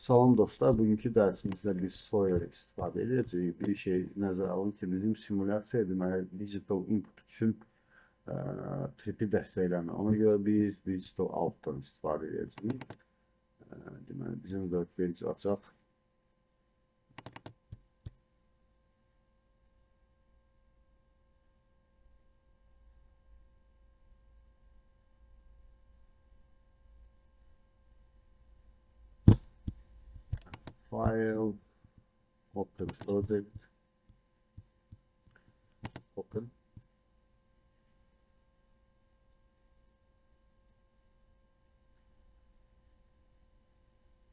Salam dostlar, bugünkü dərsimizdə biz Sawyer istifadə edəcəyik. Bir şey nəzərə alın ki, bizim simulyasiya deməli digital input üçün tripi dəstəkləmir. Ona görə biz digital outputdan istifadə edəcəyik. Deməli bizim workbench açaq. File, open project, open.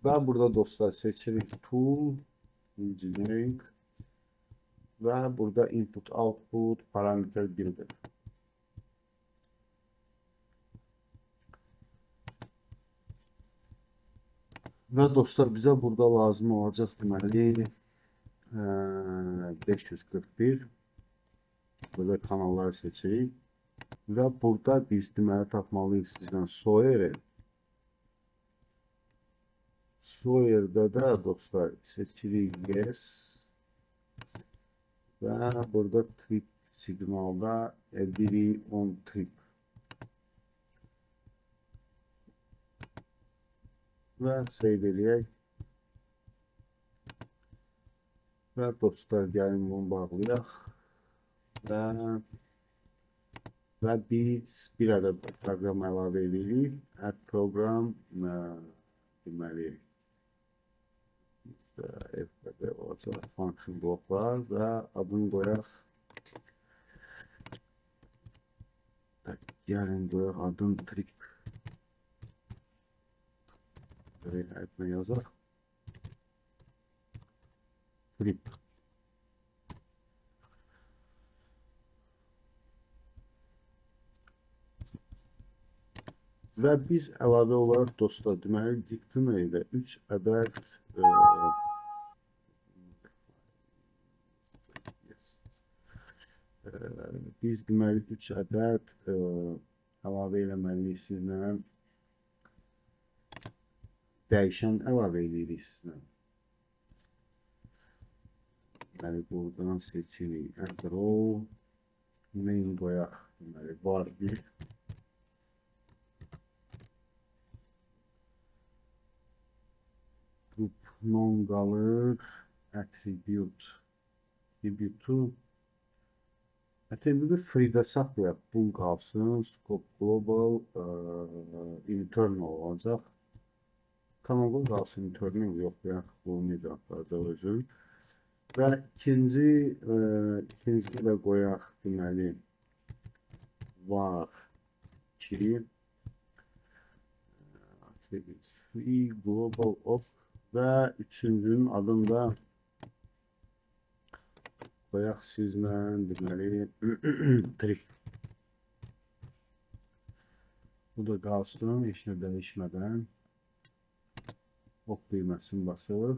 Və burada dostlar seçirik tool, engineering və burada input output parameter builder. Və dostlar bizə burada lazım olacaq deməli 541 burada kanalları seçirik və burada biz deməli tapmalıyıq sizdən Sawyer'da da dostlar seçirik yes və burada trip signalda biri on trip və save eləyək və dostlar gəlin bunu bağlayaq və biz bir ədəd proqram əlavə edirik. Add program deməli bizdə FBB olacaq function bloklar və adını qoyaq. Gəlin qoyaq adını trip. Böyle yazaq. Trip. Və biz əlavə olaraq dostlar deməli dictionary-də 3 ədəd biz deməli 3 ədəd əlavə eləməliyik sizlə. Dəyişən əlavə edirik sizlə. Deməli buradan seçirik add row, name qoyaq, deməli var bir. Group non qalır, attribute free-də saxlayaq, bu qalsın, scope global, internal olacaq. Kanalda qalsın, internal yox, bunu necə aparacaq özün. Və ikinci də qoyaq, deməli, var ki, free global off və üçüncünün adını da qoyaq sizlə, deməli, trip. Bu da qalsın, heç nə dəyişmədən. Ok düyməsini basır.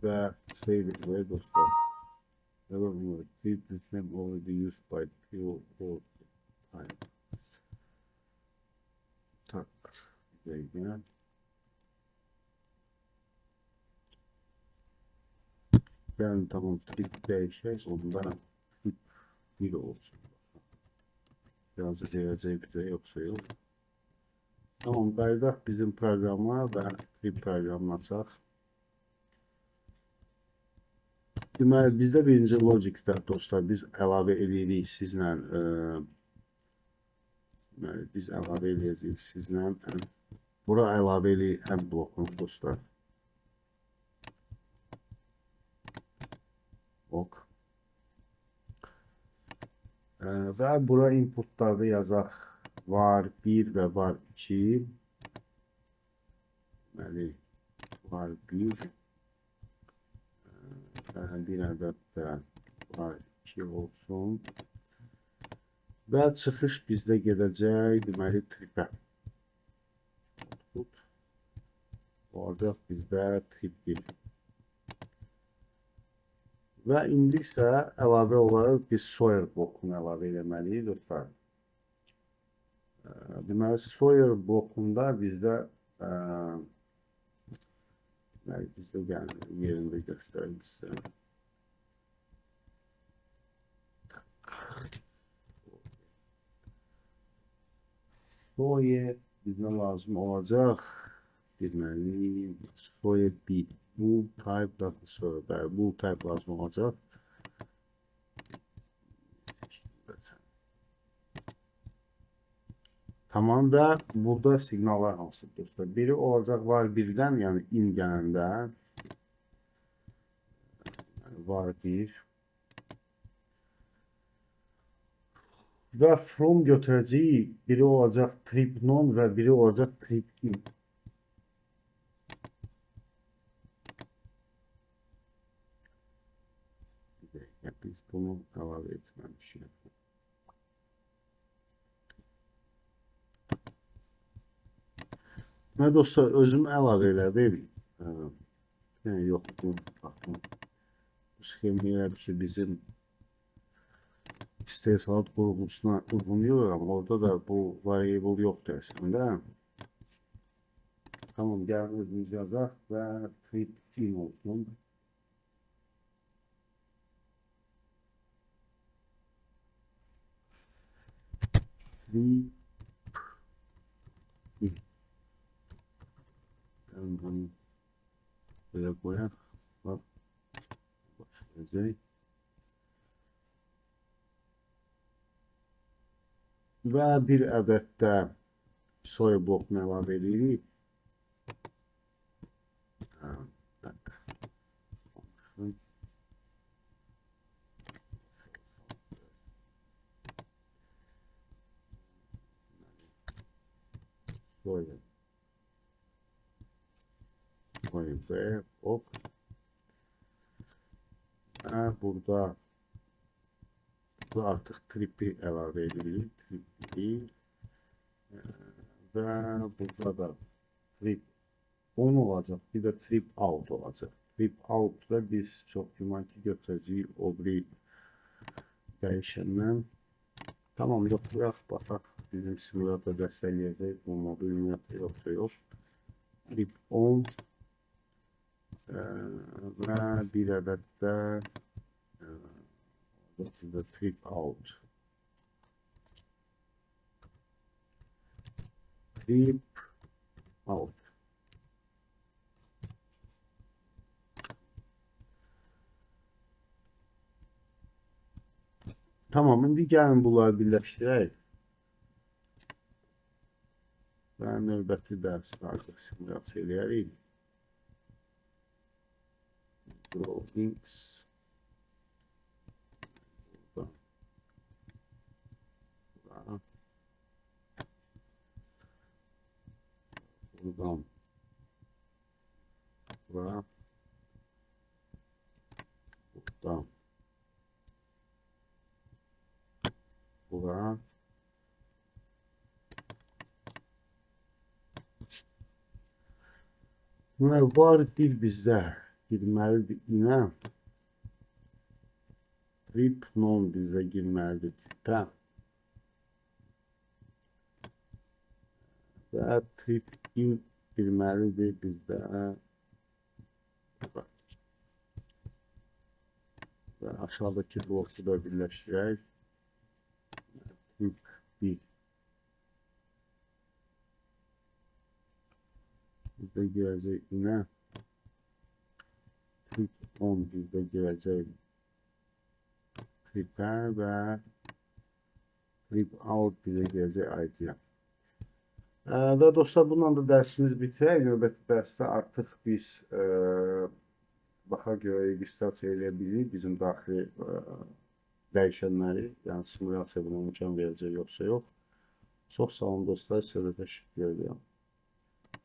Və save it way dostlar. Trip this name already used by people all the time. Tak. Yine. Yani tamam trip değişir. Ondan trip 1 olsun. Yazı geleceği bir de yoksa yok. Tamam, qayıdaq bizim proqrama və trip proqramını açaq. Deməli, bizdə birinci logikdə dostlar biz əlavə edirik sizlə. Biz əlavə edəcəyik sizlə. Bura əlavə edirik ən blokunu dostlar. Ok. Və bura inputlarda yazaq var 1 və var 2. Deməli, var 1. Bir ədəd də var 2 olsun. Və çıxış bizdə gedəcək, deməli, tripə. Olacaq bizdə trip 1. Və indi isə əlavə olaraq biz Sawyer blokunu əlavə etməliyik dostlar. Deməli, Sawyer blokunda bizdə gəlin yerində göstərim sizə. Sawyer bizə lazım olacaq. Deməli, Sawyer bir. Bu type sonra bu type lazım olacaq. Tamam və burada siqnallar hansı dostlar? Biri olacaq var birdən, yəni in gələndə var bir və from götürəcəyik, biri olacaq trip non və biri olacaq trip in. Biz bunu əlavə etməmişik. Mən dostlar özüm əlavə elədim. Yəni yoxdur. Baxın. Bu sxemi elə ki bizim istehsalat qurğusuna uyğunlayıram. Orada da bu variable yoxdur əslində. Tamam, gəlin özümüz yazaq və trip in olsun. Trip in. Bunu böyle koyaq. Bak. Başlayacaq. Və bir ədəd də soy blokunu əlavə edirik. Soy. Ve hop. Burada artıq tripi əlavə edirik. Tripi və burada da trip on olacaq. Bir də trip out olacaq. Trip out və biz çox güman ki götürəcəyik o bir dəyişəndən. Tamam, yoxlayaq, baxaq. Bizim simülator dəstəkləyəcək. Bu modu ümumiyyətlə yoxsa yox. Trip on və bir ədəd də trip out. Trip out. Tamam, indi gəlin bunları birləşdirək. Və növbəti dərsdə artıq simülyasiya eləyərik. Drawings. Buradan. Buradan. Buradan. Buradan. Var bir bizdə girməlidir inə. Trip non bizdə girməlidir tipə. Və trip in girməlidir bizdə. Və aşağıdakı bloku da birləşdirək. Trip 1. Bizdə girəcək inə. Trip 10 bizdə girəcək tripə və trip out bizə girəcək ID-yə. Və dostlar, bununla da dərsimiz bitirək. Növbəti dərsdə artıq biz baxa görə registrasiya edə bilirik bizim daxili dəyişənləri, yəni simulyasiya buna imkan verəcək yoxsa yox. Çox sağ olun dostlar, sizə də təşəkkür edirəm.